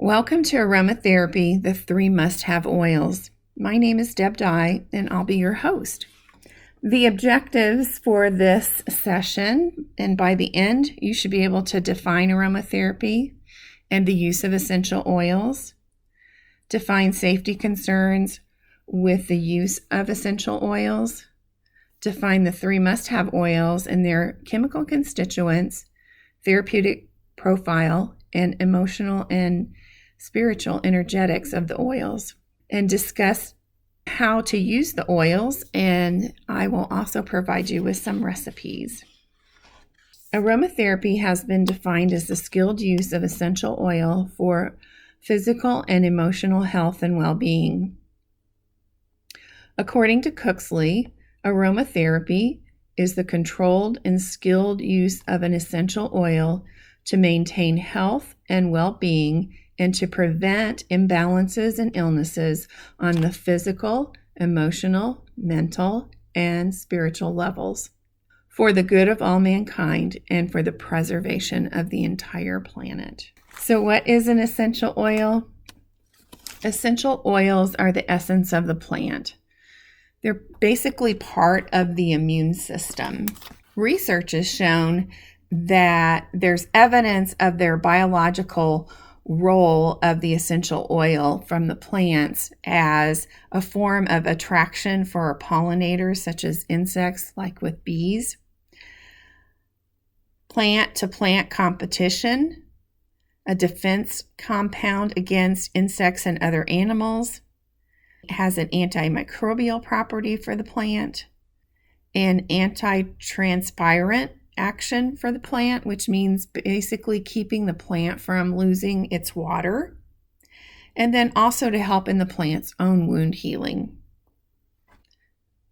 Welcome to Aromatherapy, the 3 must-have oils. My name is Deb Dye, and I'll be your host. The objectives for this session, and by the end, you should be able to define aromatherapy and the use of essential oils, define safety concerns with the use of essential oils, define the 3 must-have oils and their chemical constituents, therapeutic profile, and emotional and spiritual energetics of the oils, and discuss how to use the oils, and I will also provide you with some recipes. Aromatherapy has been defined as the skilled use of essential oil for physical and emotional health and well-being. According to Cooksley, aromatherapy is the controlled and skilled use of an essential oil to maintain health and well-being and to prevent imbalances and illnesses on the physical, emotional, mental, and spiritual levels, for the good of all mankind and for the preservation of the entire planet. So what is an essential oil? Essential oils are the essence of the plant. They're basically part of the immune system. Research has shown that there's evidence of their biological role of the essential oil from the plants as a form of attraction for pollinators such as insects like with bees, plant-to-plant competition, a defense compound against insects and other animals. It has an antimicrobial property for the plant, an anti-transpirant action for the plant, which means basically keeping the plant from losing its water, and then also to help in the plant's own wound healing.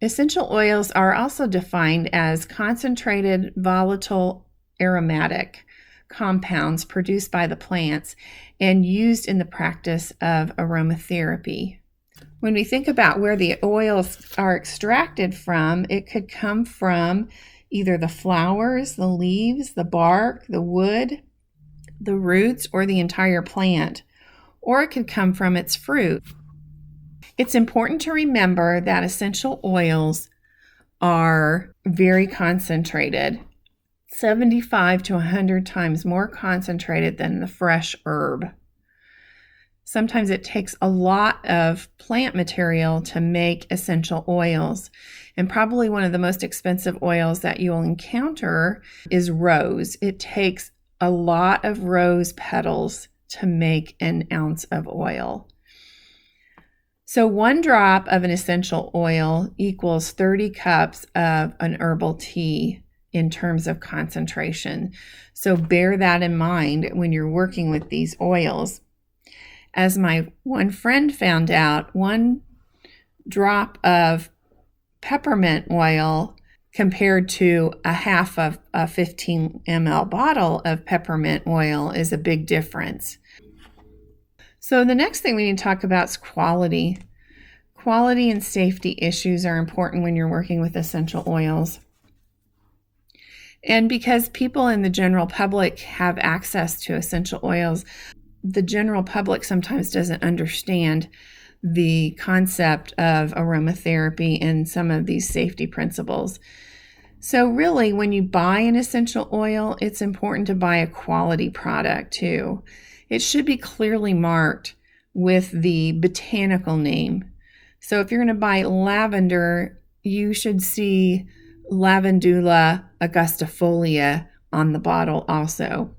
Essential oils are also defined as concentrated volatile aromatic compounds produced by the plants and used in the practice of aromatherapy. When we think about where the oils are extracted from, it could come from either the flowers, the leaves, the bark, the wood, the roots, or the entire plant, or it could come from its fruit. It's important to remember that essential oils are very concentrated, 75 to 100 times more concentrated than the fresh herb. Sometimes it takes a lot of plant material to make essential oils. And probably one of the most expensive oils that you'll encounter is rose. It takes a lot of rose petals to make an ounce of oil. So 1 drop of an essential oil equals 30 cups of an herbal tea in terms of concentration. So bear that in mind when you're working with these oils. As my one friend found out, 1 drop of peppermint oil compared to a half of a 15 ml bottle of peppermint oil is a big difference. So the next thing we need to talk about is quality. Quality and safety issues are important when you're working with essential oils. And because people in the general public have access to essential oils, the general public sometimes doesn't understand the concept of aromatherapy and some of these safety principles. So really, when you buy an essential oil, it's important to buy a quality product too. It should be clearly marked with the botanical name. So if you're going to buy lavender, you should see Calendula angustifolia on the bottle also.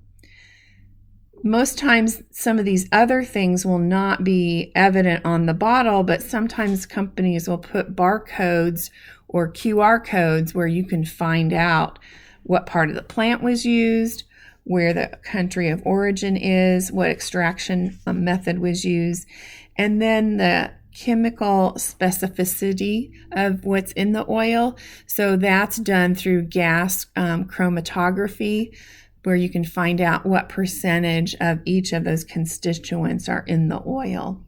Most times, some of these other things will not be evident on the bottle, but sometimes companies will put barcodes or QR codes where you can find out what part of the plant was used, where the country of origin is, what extraction method was used, and then the chemical specificity of what's in the oil. So that's done through gas chromatography, where you can find out what percentage of each of those constituents are in the oil.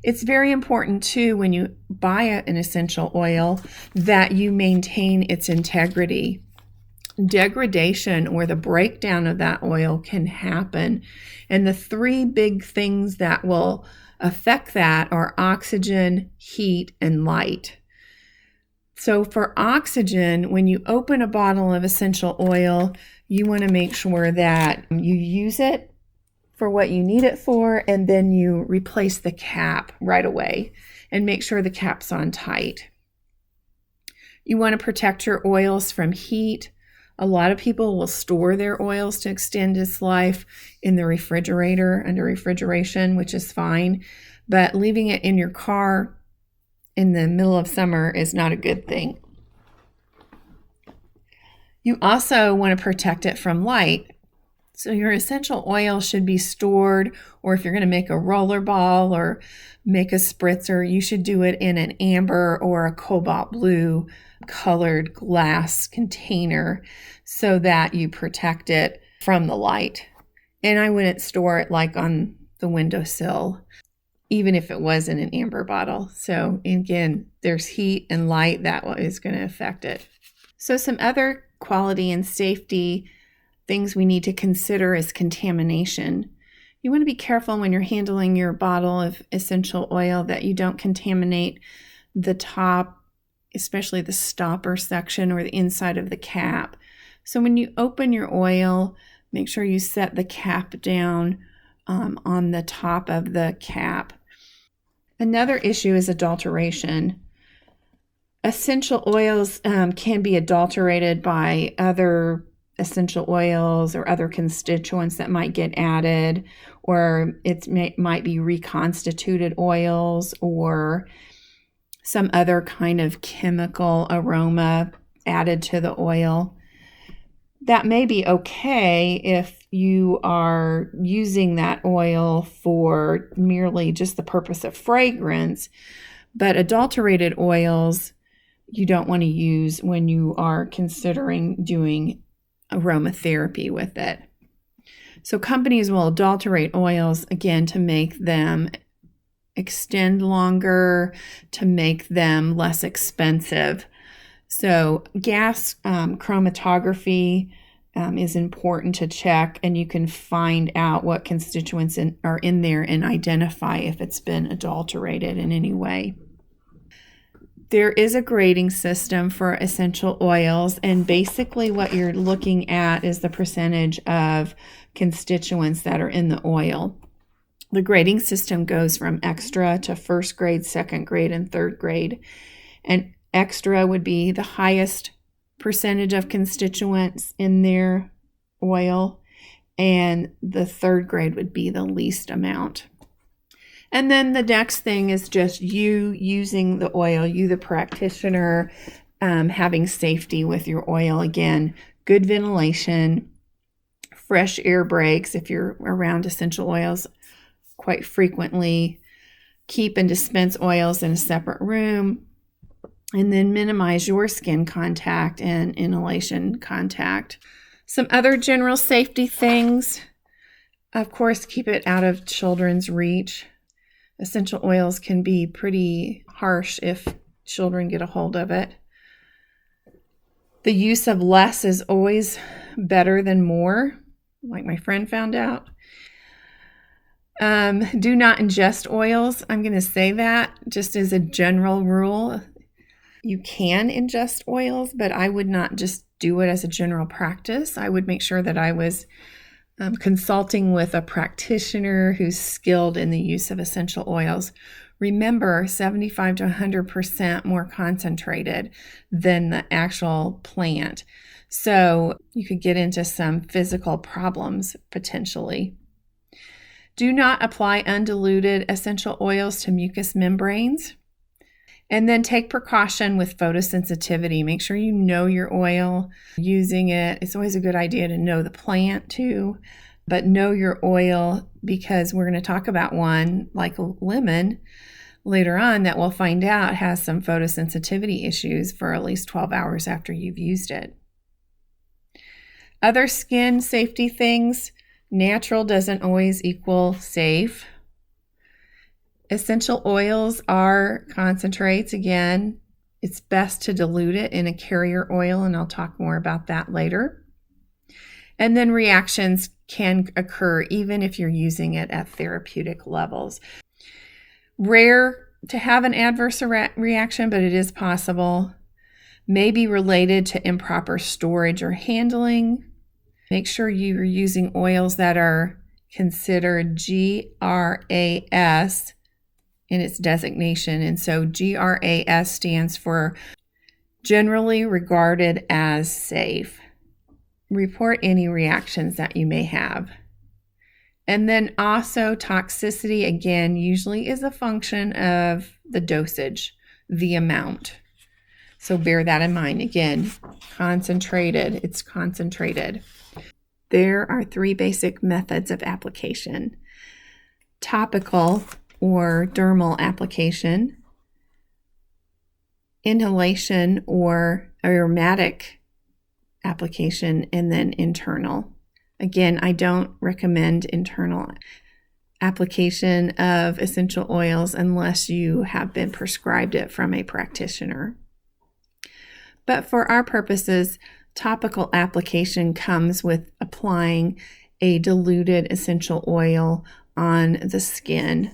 It's very important too, when you buy an essential oil, that you maintain its integrity. degradation or the breakdown of that oil can happen. And the three big things that will affect that are oxygen, heat, and light. So for oxygen, when you open a bottle of essential oil, you want to make sure that you use it for what you need it for, and then you replace the cap right away and make sure the cap's on tight. You want to protect your oils from heat. A lot of people will store their oils to extend its life in the refrigerator under refrigeration, which is fine, but leaving it in your car in the middle of summer is not a good thing. You also want to protect it from light. So your essential oil should be stored, or if you're going to make a roller ball or make a spritzer, you should do it in an amber or a cobalt blue colored glass container so that you protect it from the light. And I wouldn't store it like on the windowsill, even if it was in an amber bottle. So again, there's heat and light that is going to affect it. So some other quality and safety things we need to consider is contamination. You want to be careful when you're handling your bottle of essential oil that you don't contaminate the top, especially the stopper section or the inside of the cap. So when you open your oil, make sure you set the cap down on the top of the cap. Another issue is adulteration. Essential oils can be adulterated by other essential oils or other constituents that might get added, or might be reconstituted oils or some other kind of chemical aroma added to the oil. That may be okay if you are using that oil for merely just the purpose of fragrance, but adulterated oils you don't want to use when you are considering doing aromatherapy with it. So companies will adulterate oils, again, to make them extend longer, to make them less expensive. So gas chromatography is important to check, and you can find out what constituents are in there and identify if it's been adulterated in any way. There is a grading system for essential oils, and basically what you're looking at is the percentage of constituents that are in the oil. The grading system goes from extra to first grade, second grade, and third grade. And extra would be the highest percentage of constituents in their oil, and the third grade would be the least amount. And then the next thing is just you using the oil, you the practitioner, having safety with your oil. Again, good ventilation, fresh air breaks if you're around essential oils quite frequently. Keep and dispense oils in a separate room. And then minimize your skin contact and inhalation contact. Some other general safety things, of course, keep it out of children's reach. Essential oils can be pretty harsh if children get a hold of it. The use of less is always better than more, like my friend found out. Do not ingest oils. I'm going to say that just as a general rule. You can ingest oils, but I would not just do it as a general practice. I would make sure that I was consulting with a practitioner who's skilled in the use of essential oils. Remember, 75 to 100% more concentrated than the actual plant. So you could get into some physical problems potentially. Do not apply undiluted essential oils to mucous membranes. And then take precaution with photosensitivity. Make sure you know your oil, using it. It's always a good idea to know the plant too, but know your oil, because we're going to talk about one like a lemon later on that we'll find out has some photosensitivity issues for at least 12 hours after you've used it. Other skin safety things, natural doesn't always equal safe. Essential oils are concentrates again, It's best to dilute it in a carrier oil, and I'll talk more about that later. And then reactions can occur even if you're using it at therapeutic levels. Rare to have an adverse reaction, but it is possible. May be related to improper storage or handling. Make sure you're using oils that are considered GRAS in its designation. And so GRAS stands for generally regarded as safe. Report any reactions that you may have. And then also toxicity, again, usually is a function of the dosage, the amount. So bear that in mind. Again, concentrated, it's concentrated. There are 3 basic methods of application. Topical or dermal application, inhalation or aromatic application, and then internal. Again, I don't recommend internal application of essential oils unless you have been prescribed it from a practitioner. But for our purposes, topical application comes with applying a diluted essential oil on the skin,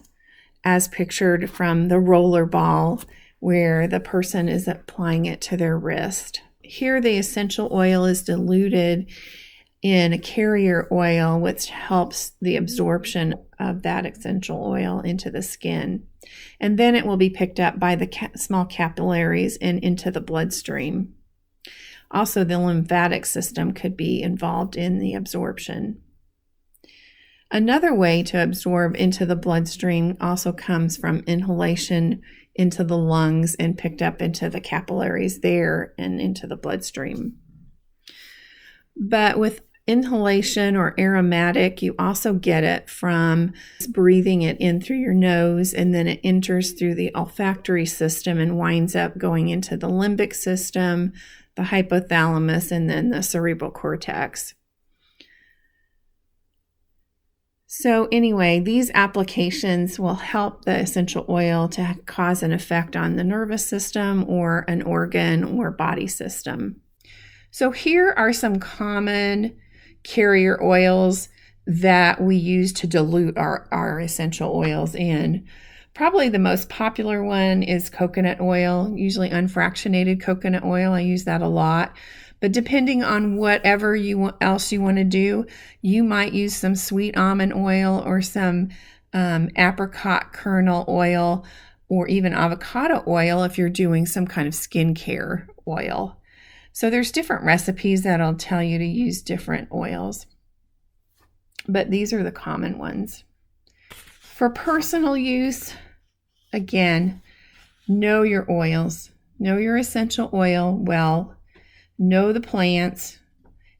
as pictured from the roller ball where the person is applying it to their wrist. Here, the essential oil is diluted in a carrier oil, which helps the absorption of that essential oil into the skin. And then it will be picked up by the small capillaries and into the bloodstream. Also, the lymphatic system could be involved in the absorption. Another way to absorb into the bloodstream also comes from inhalation into the lungs and picked up into the capillaries there and into the bloodstream. But with inhalation or aromatic, you also get it from breathing it in through your nose, and then it enters through the olfactory system and winds up going into the limbic system, the hypothalamus, and then the cerebral cortex. So anyway, these applications will help the essential oil to cause an effect on the nervous system or an organ or body system. So here are some common carrier oils that we use to dilute our essential oils in. Probably the most popular one is coconut oil, usually unfractionated coconut oil. I use that a lot. But depending on whatever else you want to do, you might use some sweet almond oil or some apricot kernel oil or even avocado oil if you're doing some kind of skincare oil. So there's different recipes that'll tell you to use different oils. But these are the common ones. For personal use, again, know your oils. Know your essential oil well. Know the plants,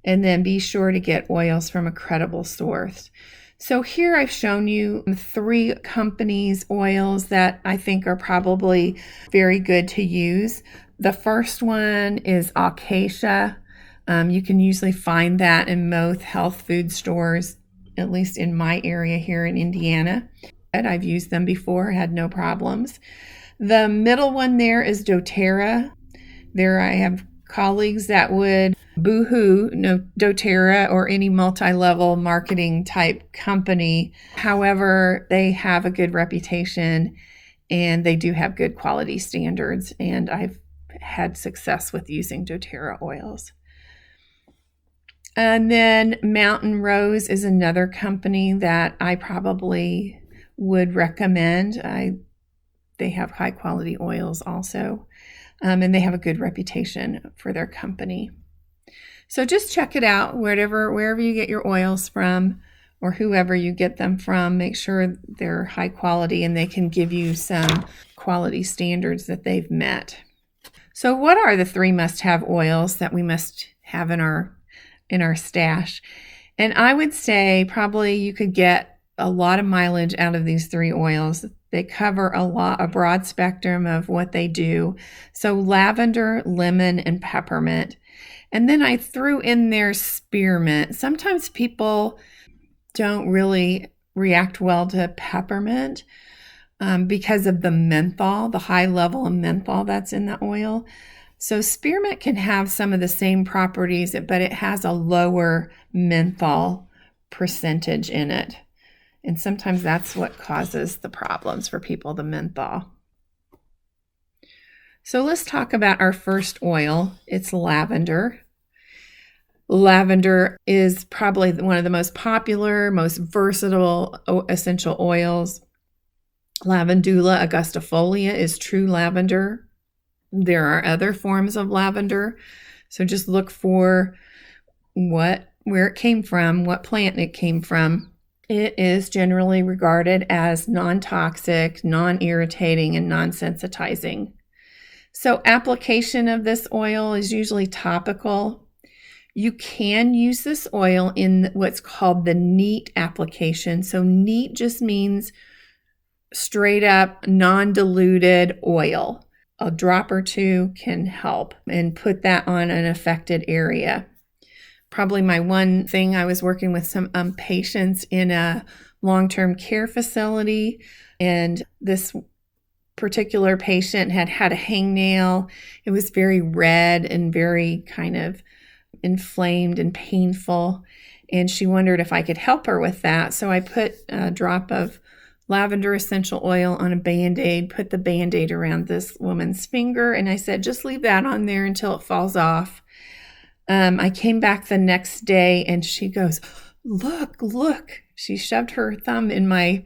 and then be sure to get oils from a credible source. So here I've shown you 3 companies' oils that I think are probably very good to use. The first one is Acacia. You can usually find that in most health food stores, at least in my area here in Indiana. And I've used them before, had no problems. The middle one there is doTERRA. There I have colleagues that would boo-hoo doTERRA or any multi-level marketing type company. However, they have a good reputation and they do have good quality standards, and I've had success with using doTERRA oils. And then Mountain Rose is another company that I probably would recommend. They have high quality oils also. And they have a good reputation for their company. So just check it out wherever you get your oils from or whoever you get them from. Make sure they're high quality and they can give you some quality standards that they've met. So what are the 3 must-have oils that we must have in our stash? And I would say probably you could get a lot of mileage out of these 3 oils. They cover a broad spectrum of what they do. So lavender, lemon, and peppermint. And then I threw in there spearmint. Sometimes people don't really react well to peppermint, because of the menthol, the high level of menthol that's in the oil. So spearmint can have some of the same properties, but it has a lower menthol percentage in it. And sometimes that's what causes the problems for people, the menthol. So let's talk about our first oil. It's lavender. Lavender is probably one of the most popular, most versatile essential oils. Lavandula augustifolia is true lavender. There are other forms of lavender. So just look for where it came from, what plant it came from. It is generally regarded as non-toxic, non-irritating, and non-sensitizing. So application of this oil is usually topical. You can use this oil in what's called the neat application. So neat just means straight up non-diluted oil. A drop or two can help, and put that on an affected area. Probably my one thing, I was working with some patients in a long-term care facility, and this particular patient had had a hangnail. It was very red and very kind of inflamed and painful, and she wondered if I could help her with that. So I put a drop of lavender essential oil on a Band-Aid, put the Band-Aid around this woman's finger, and I said, just leave that on there until it falls off. I came back the next day and she goes, look. She shoved her thumb in my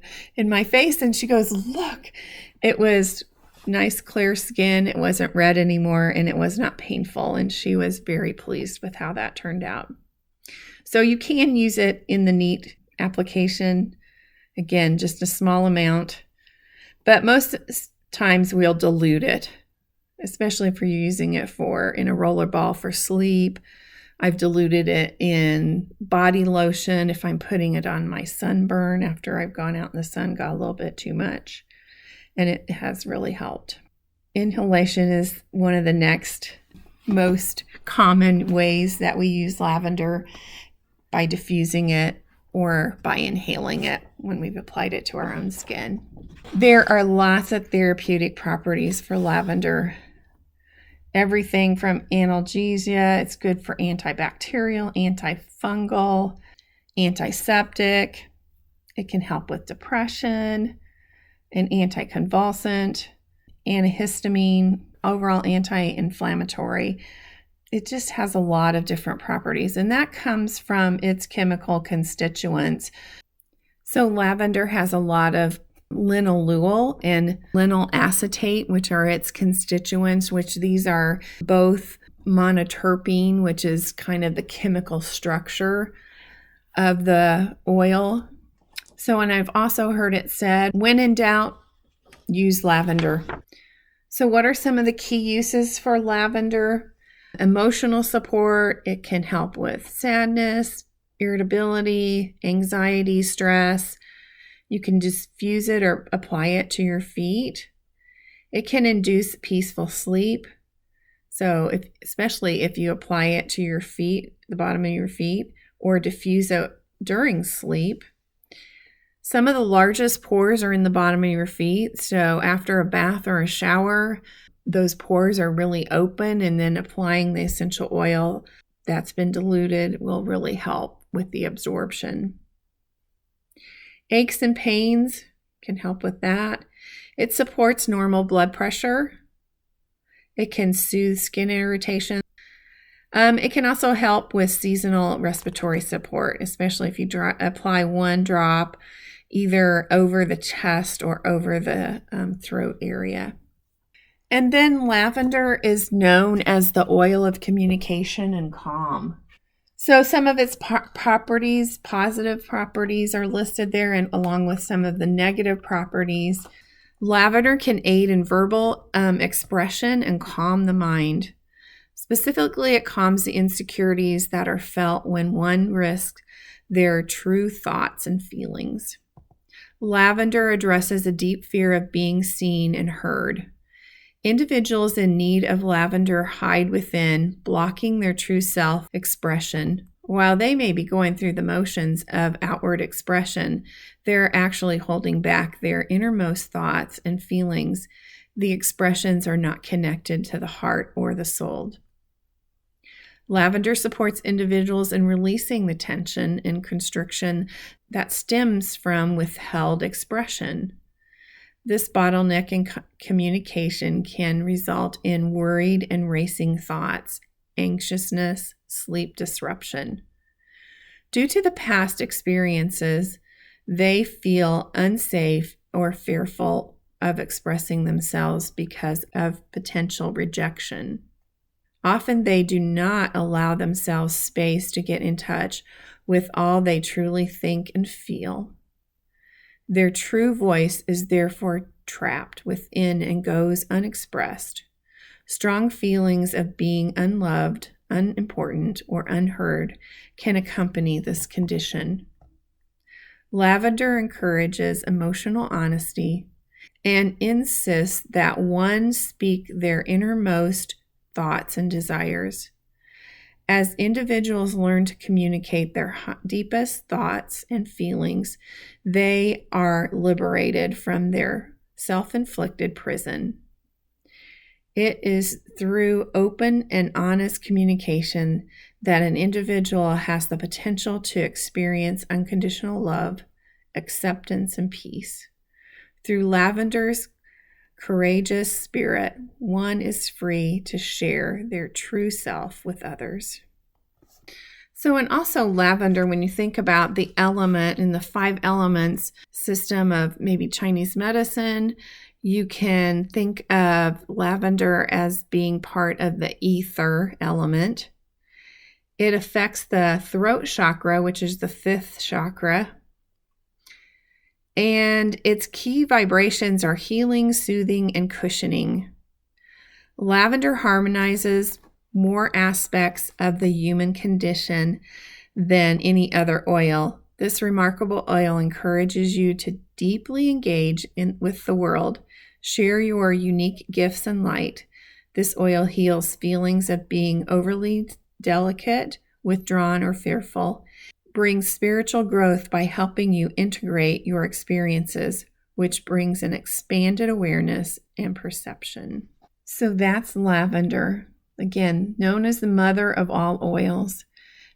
face and she goes, look. It was nice, clear skin. It wasn't red anymore and it was not painful. And she was very pleased with how that turned out. So you can use it in the neat application. Again, just a small amount. But most times we'll dilute it, especially if you're using it in a roller ball for sleep. I've diluted it in body lotion if I'm putting it on my sunburn after I've gone out in the sun, got a little bit too much, and it has really helped. Inhalation is one of the next most common ways that we use lavender, by diffusing it or by inhaling it when we've applied it to our own skin. There are lots of therapeutic properties for lavender. Everything from analgesia, it's good for antibacterial, antifungal, antiseptic. It can help with depression, an anticonvulsant, antihistamine, overall anti-inflammatory. It just has a lot of different properties, and that comes from its chemical constituents. So lavender has a lot of linalool and linyl acetate, which are its constituents, which these are both monoterpene, which is kind of the chemical structure of the oil. So, and I've also heard it said, when in doubt, use lavender. So what are some of the key uses for lavender? Emotional support. It can help with sadness, irritability, anxiety, stress. You can diffuse it or apply it to your feet. It can induce peaceful sleep. So especially if you apply it to your feet, the bottom of your feet, or diffuse it during sleep. Some of the largest pores are in the bottom of your feet. So after a bath or a shower, those pores are really open, and then applying the essential oil that's been diluted will really help with the absorption. Aches and pains can help with that. It supports normal blood pressure. It can soothe skin irritation. It can also help with seasonal respiratory support, especially if you apply one drop either over the chest or over the throat area. And then lavender is known as the oil of communication and calm. So some of its properties, positive properties, are listed there, and along with some of the negative properties. Lavender can aid in verbal expression and calm the mind. Specifically, it calms the insecurities that are felt when one risks their true thoughts and feelings. Lavender addresses a deep fear of being seen and heard. Individuals in need of lavender hide within, blocking their true self-expression. While they may be going through the motions of outward expression, they're actually holding back their innermost thoughts and feelings. The expressions are not connected to the heart or the soul. Lavender supports individuals in releasing the tension and constriction that stems from withheld expression. This bottleneck in communication can result in worried and racing thoughts, anxiousness, sleep disruption. Due to the past experiences, they feel unsafe or fearful of expressing themselves because of potential rejection. Often they do not allow themselves space to get in touch with all they truly think and feel. Their true voice is therefore trapped within and goes unexpressed. Strong feelings of being unloved, unimportant, or unheard can accompany this condition. Lavender encourages emotional honesty and insists that one speak their innermost thoughts and desires. As individuals learn to communicate their deepest thoughts and feelings, they are liberated from their self-inflicted prison. It is through open and honest communication that an individual has the potential to experience unconditional love, acceptance, and peace. Through Lavender's courageous spirit, one is free to share their true self with others. So, and also lavender, when you think about the element in the 5 elements system of maybe Chinese medicine, you can think of lavender as being part of the ether element. It affects the throat chakra, which is the 5th chakra. And its key vibrations are healing, soothing, and cushioning. Lavender harmonizes more aspects of the human condition than any other oil. This remarkable oil encourages you to deeply engage with the world, share your unique gifts and light. This oil heals feelings of being overly delicate, withdrawn, or fearful. Brings spiritual growth by helping you integrate your experiences, which brings an expanded awareness and perception. So that's lavender, again, known as the mother of all oils.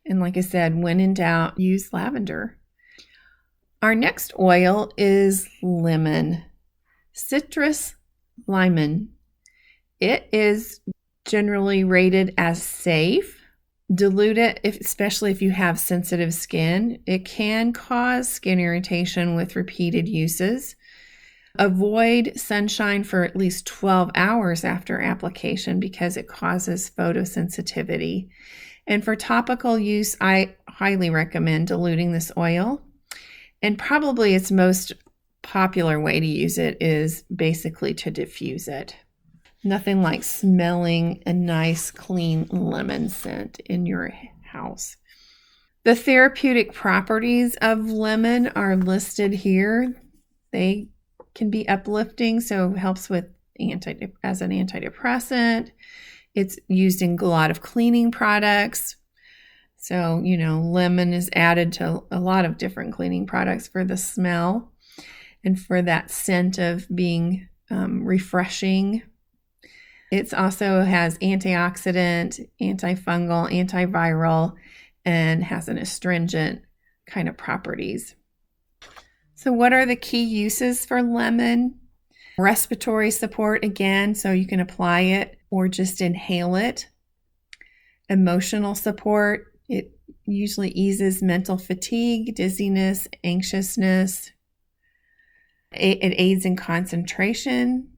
And like I said, when in doubt, use lavender. Our next oil is lemon, citrus limon. It is generally rated as safe. Dilute it, especially if you have sensitive skin. It can cause skin irritation with repeated uses. Avoid sunshine for at least 12 hours after application because it causes photosensitivity. And for topical use, I highly recommend diluting this oil. And probably its most popular way to use it is basically to diffuse it. Nothing like smelling a nice, clean lemon scent in your house. The therapeutic properties of lemon are listed here. They can be uplifting, so it helps with as an antidepressant. It's used in a lot of cleaning products. So, lemon is added to a lot of different cleaning products for the smell and for that scent of being refreshing. It also has antioxidant, antifungal, antiviral, and has an astringent kind of properties. So what are the key uses for lemon? Respiratory support, again, so you can apply it or just inhale it. Emotional support, it usually eases mental fatigue, dizziness, anxiousness. It aids in concentration.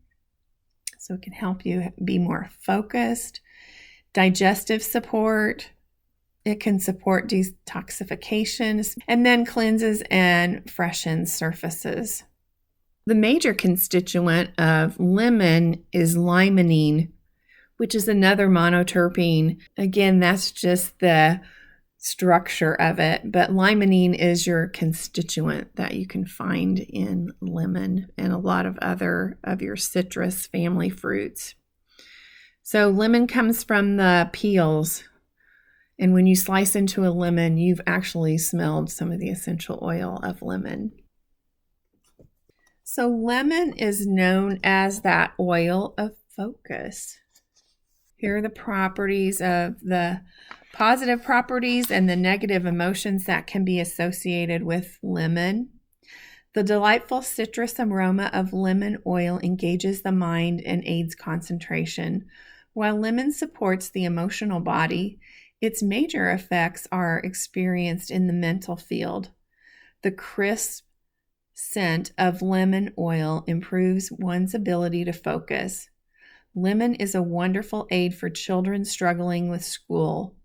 So it can help you be more focused. Digestive support. It can support detoxification and then cleanses and freshens surfaces. The major constituent of lemon is limonene, which is another monoterpene. Again, that's just the structure of it, but limonene is your constituent that you can find in lemon and a lot of other of your citrus family fruits. So lemon comes from the peels, And when you slice into a lemon, you've actually smelled some of the essential oil of lemon. So lemon is known as that oil of focus. Here are the properties of the positive properties and the negative emotions that can be associated with lemon. The delightful citrus aroma of lemon oil engages the mind and aids concentration. While lemon supports the emotional body, its major effects are experienced in the mental field. The crisp scent of lemon oil improves one's ability to focus. Lemon is a wonderful aid for children struggling with school.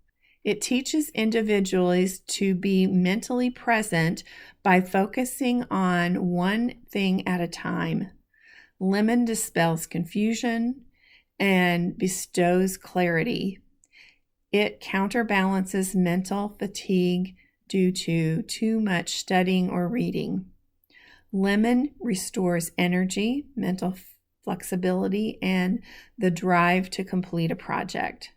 It teaches individuals to be mentally present by focusing on one thing at a time. Lemon dispels confusion and bestows clarity. It counterbalances mental fatigue due to too much studying or reading. Lemon restores energy, mental flexibility, and the drive to complete a project.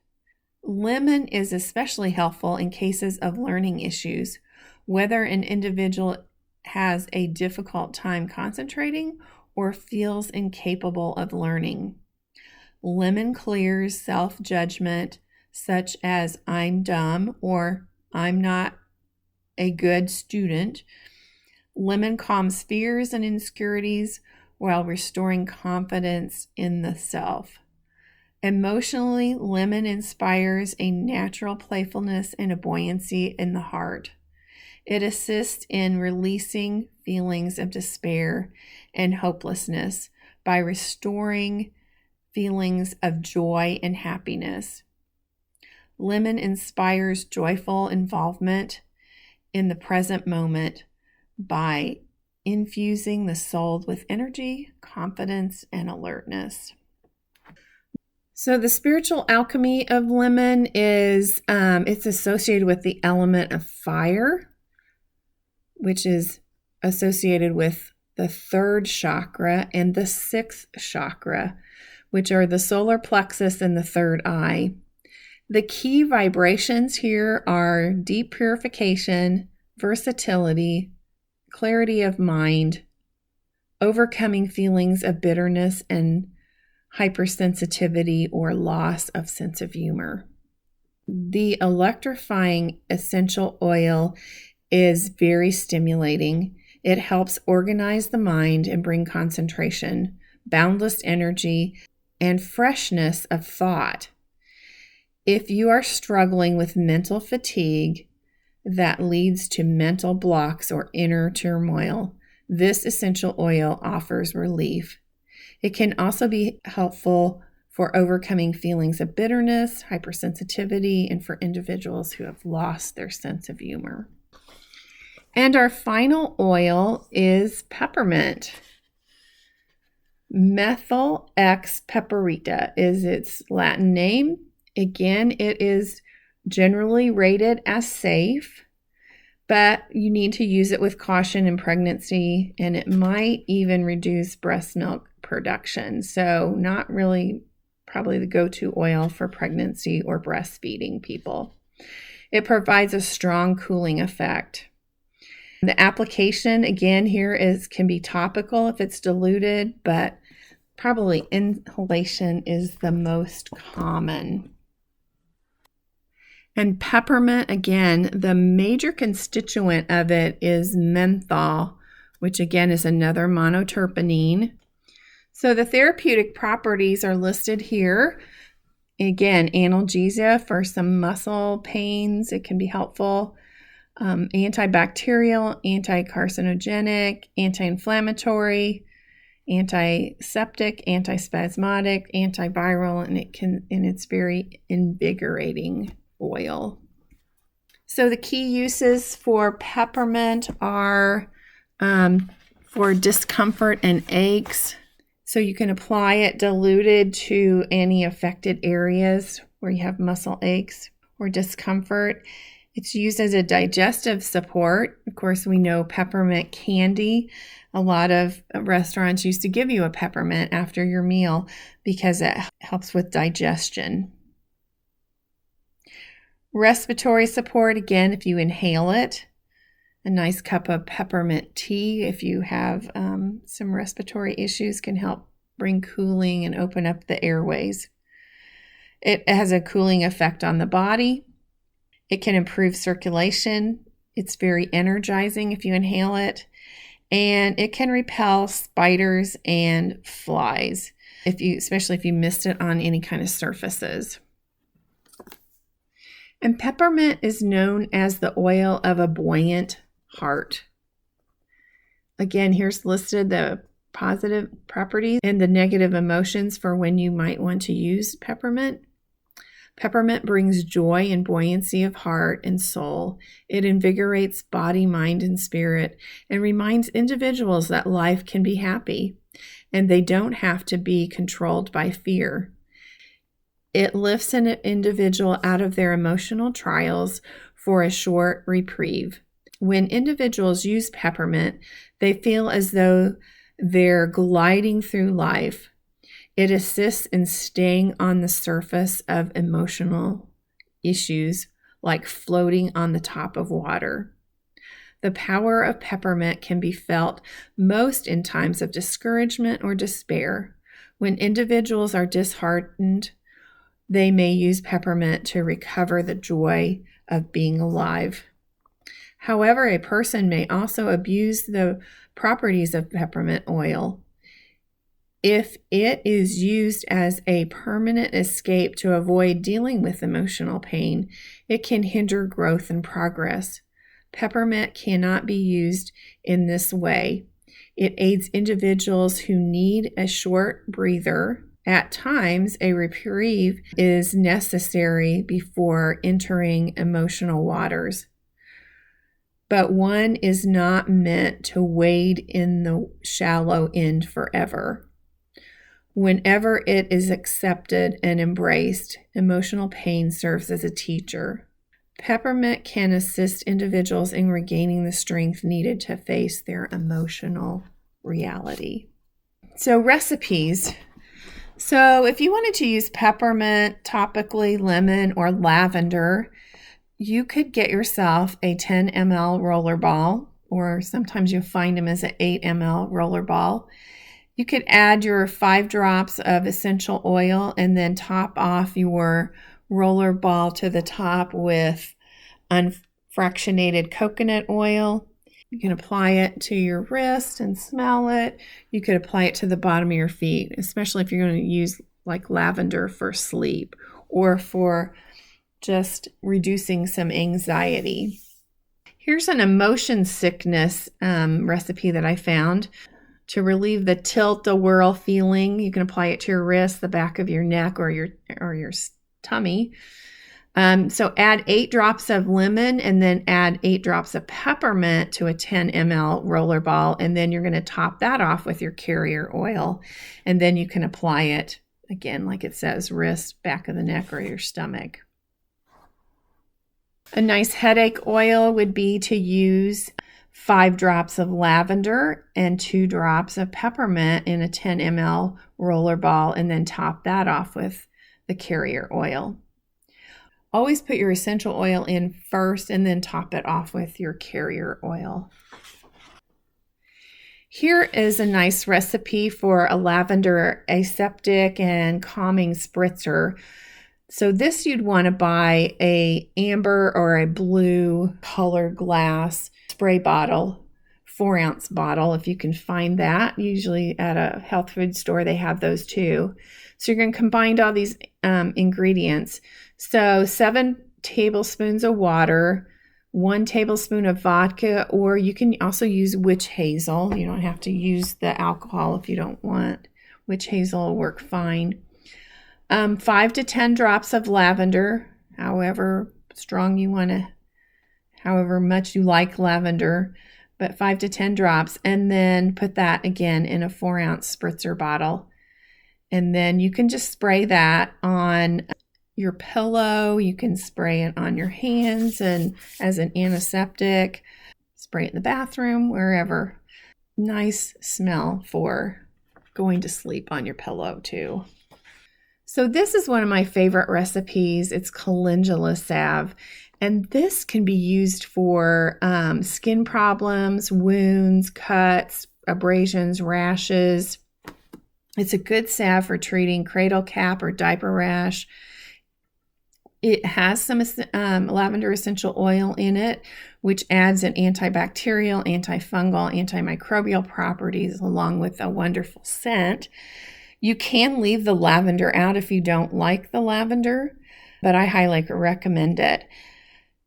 Lemon is especially helpful in cases of learning issues, whether an individual has a difficult time concentrating or feels incapable of learning. Lemon clears self-judgment, such as I'm dumb or I'm not a good student. Lemon calms fears and insecurities while restoring confidence in the self. Emotionally, lemon inspires a natural playfulness and a buoyancy in the heart. It assists in releasing feelings of despair and hopelessness by restoring feelings of joy and happiness. Lemon inspires joyful involvement in the present moment by infusing the soul with energy, confidence, and alertness. So the spiritual alchemy of lemon is it's associated with the element of fire, which is associated with the third chakra and the sixth chakra, which are the solar plexus and the third eye. The key vibrations here are deep purification, versatility, clarity of mind, overcoming feelings of bitterness and hypersensitivity or loss of sense of humor. The electrifying essential oil is very stimulating. It helps organize the mind and bring concentration, boundless energy, and freshness of thought. If you are struggling with mental fatigue that leads to mental blocks or inner turmoil, this essential oil offers relief. It can also be helpful for overcoming feelings of bitterness, hypersensitivity, and for individuals who have lost their sense of humor. And our final oil is peppermint. Methyl X pepperita is its Latin name. Again, it is generally rated as safe, but you need to use it with caution in pregnancy, and it might even reduce breast milk production. So not really probably the go-to oil for pregnancy or breastfeeding people. It provides a strong cooling effect. The application, again, here can be topical if it's diluted, but probably inhalation is the most common. And peppermint, again, the major constituent of it is menthol, which again is another monoterpene. So the therapeutic properties are listed here. Again, analgesia for some muscle pains, it can be helpful. Antibacterial, anti-carcinogenic, anti-inflammatory, antiseptic, antispasmodic, antiviral, and it's very invigorating oil. So the key uses for peppermint are for discomfort and aches. So you can apply it diluted to any affected areas where you have muscle aches or discomfort. It's used as a digestive support. Of course, we know peppermint candy. A lot of restaurants used to give you a peppermint after your meal because it helps with digestion. Respiratory support, again, if you inhale it. A nice cup of peppermint tea, if you have some respiratory issues, can help bring cooling and open up the airways. It has a cooling effect on the body. It can improve circulation. It's very energizing if you inhale it. And it can repel spiders and flies, especially if you missed it on any kind of surfaces. And peppermint is known as the oil of a buoyant heart. Again, here's listed the positive properties and the negative emotions for when you might want to use peppermint. Peppermint brings joy and buoyancy of heart and soul. It invigorates body, mind, and spirit, and reminds individuals that life can be happy, and they don't have to be controlled by fear. It lifts an individual out of their emotional trials for a short reprieve. When individuals use peppermint, they feel as though they're gliding through life. It assists in staying on the surface of emotional issues, like floating on the top of water. The power of peppermint can be felt most in times of discouragement or despair. When individuals are disheartened, they may use peppermint to recover the joy of being alive. However, a person may also abuse the properties of peppermint oil. If it is used as a permanent escape to avoid dealing with emotional pain, it can hinder growth and progress. Peppermint cannot be used in this way. It aids individuals who need a short breather. At times, a reprieve is necessary before entering emotional waters. But one is not meant to wade in the shallow end forever. Whenever it is accepted and embraced, emotional pain serves as a teacher. Peppermint can assist individuals in regaining the strength needed to face their emotional reality. So, recipes. So, if you wanted to use peppermint, topically lemon, or lavender, you could get yourself a 10 ml roller ball, or sometimes you'll find them as an 8 ml roller ball. You could add your 5 drops of essential oil and then top off your roller ball to the top with unfractionated coconut oil. You can apply it to your wrist and smell it. You could apply it to the bottom of your feet, especially if you're going to use like lavender for sleep or for just reducing some anxiety. Here's an emotion sickness recipe that I found. To relieve the tilt-a-whirl feeling, you can apply it to your wrist, the back of your neck, or your tummy. So add 8 drops of lemon and then add 8 drops of peppermint to a 10 ml roller ball. And then you're going to top that off with your carrier oil. And then you can apply it, again, like it says, wrist, back of the neck, or your stomach. A nice headache oil would be to use 5 drops of lavender and 2 drops of peppermint in a 10 ml roller ball, and then top that off with the carrier oil. Always put your essential oil in first and then top it off with your carrier oil. Here is a nice recipe for a lavender aseptic and calming spritzer. So this you'd want to buy a amber or a blue colored glass spray bottle, 4-ounce bottle, if you can find that. Usually at a health food store, they have those too. So you're going to combine all these ingredients. So 7 tablespoons of water, 1 tablespoon of vodka, or you can also use witch hazel. You don't have to use the alcohol if you don't want. Witch hazel will work fine. 5 to 10 drops of lavender, however strong you want to, however much you like lavender, but 5 to 10 drops, and then put that again in a 4-ounce spritzer bottle. And then you can just spray that on your pillow. You can spray it on your hands and as an antiseptic, spray it in the bathroom, wherever. Nice smell for going to sleep on your pillow too. So this is one of my favorite recipes. It's Calendula Salve. And this can be used for skin problems, wounds, cuts, abrasions, rashes. It's a good salve for treating cradle cap or diaper rash. It has some lavender essential oil in it, which adds an antibacterial, antifungal, antimicrobial properties along with a wonderful scent. You can leave the lavender out if you don't like the lavender, but I highly recommend it.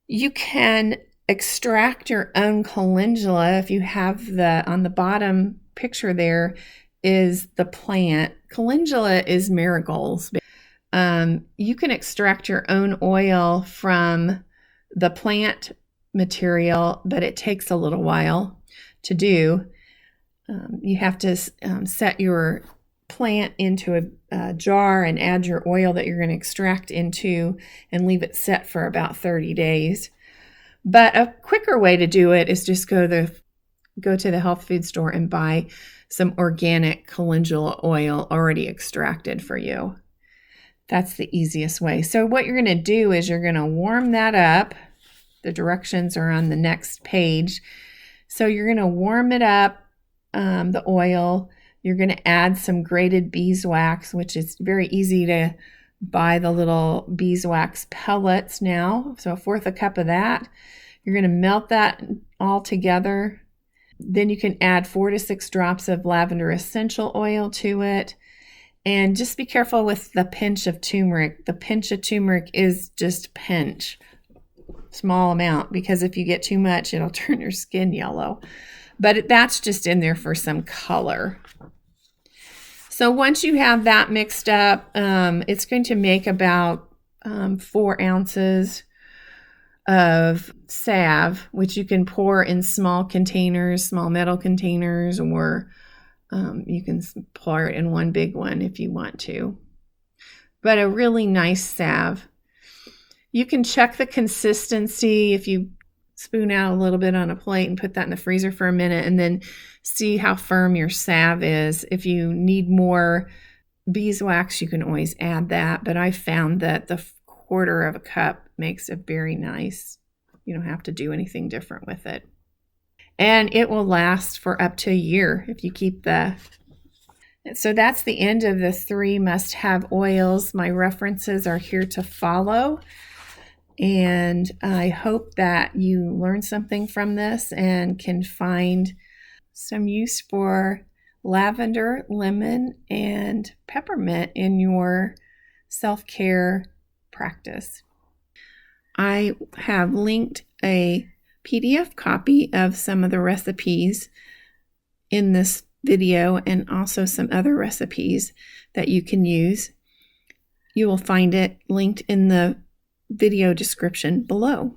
You can extract your own calendula if you have on the bottom picture there is the plant. Calendula is marigolds. You can extract your own oil from the plant material, but it takes a little while to do. You have to set your plant into a jar and add your oil that you're going to extract into and leave it set for about 30 days. But a quicker way to do it is just go to the health food store and buy some organic calendula oil already extracted for you. That's the easiest way. So what you're going to do is you're going to warm that up. The directions are on the next page. So you're going to warm it up, the oil. You're going to add some grated beeswax, which is very easy to buy the little beeswax pellets now. So 1/4 cup of that. You're going to melt that all together. Then you can add 4 to 6 drops of lavender essential oil to it. And just be careful with the pinch of turmeric. The pinch of turmeric is just pinch, small amount, because if you get too much, it'll turn your skin yellow. But that's just in there for some color. So once you have that mixed up, it's going to make about 4 ounces of salve, which you can pour in small containers, small metal containers, or you can pour it in one big one if you want to. But a really nice salve. You can check the consistency if you spoon out a little bit on a plate and put that in the freezer for a minute and then see how firm your salve is. If you need more beeswax, you can always add that. But I found that the 1/4 cup makes it very nice. You don't have to do anything different with it. And it will last for up to a year if you keep So that's the end of the 3 must-have oils. My references are here to follow. And I hope that you learned something from this and can find some use for lavender, lemon, and peppermint in your self-care practice. I have linked a PDF copy of some of the recipes in this video and also some other recipes that you can use. You will find it linked in the video description below.